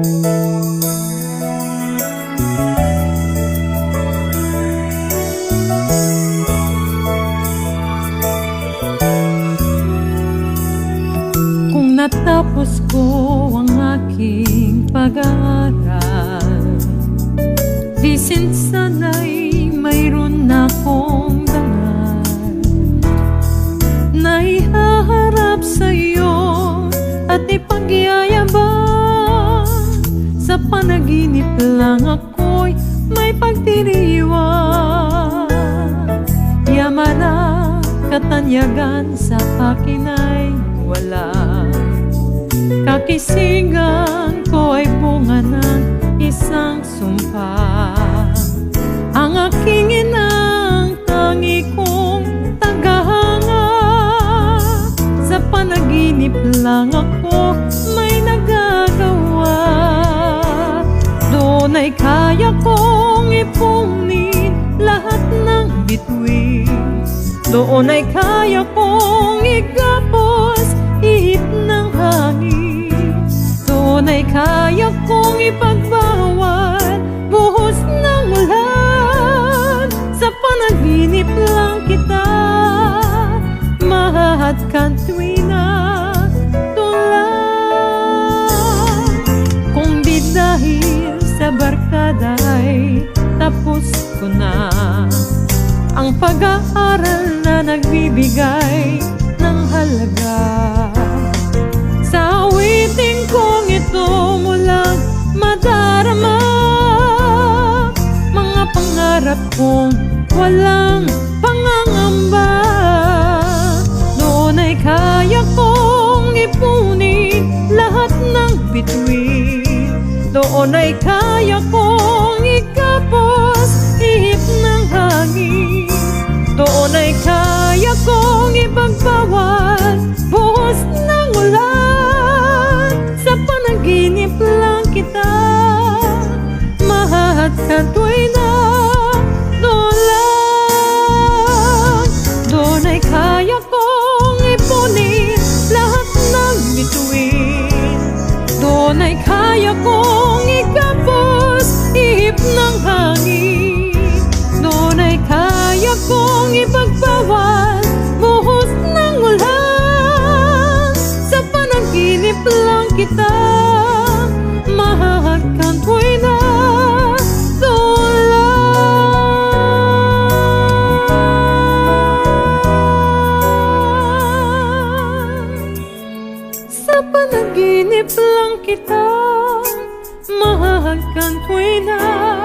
Kung natapos ko ang aking pag-aaral, di sana'y mayroon na akong dangal na ihaharap sa'yo at ipagyayabang. Sa panaginip lang ako'y may pagdiriwang. Yaman at katanyagan sa akin ay wala. Kakisigan ko ay bunga ng isang sumpa. Ang aking inang tangi kong tagahanga. Sa panaginip lang ako may nagagawa. Doon ay kaya kong ipunin lahat ng bituin. Doon ay kaya kong igapos ihip ng hangin. Doon ay kaya kong ipagbawal buhos ng ulan. Sa panaginip lang kita mahahadkan tuwing natulan. Kung di dahil sa barkada ay tapos ko na ang pag-aaral na nagbibigay ng halaga. Sa awitin kong ito mulang madarama mga pangarap kong walang pangangamba. Doon ay kaya kong ipunin lahat ng bituin. Doon ay kaya kong ikapos ihip ng hangin. Doon ay kaya kong ipagbawal buhos ng ulan. Sa panaginip lang kita mahahadkan tuwing natulan. Doon ay kaya kong ipunin lahat ng bituin. Doon ay kaya kong ikapos ihip ng hangin. Doon ay kaya kong ipagbawal buhos ng ulan. Sa panaginip lang kita mahahadkan tuwing natulan. Sa panaginip lang kita mahahadkan tuwing natulan.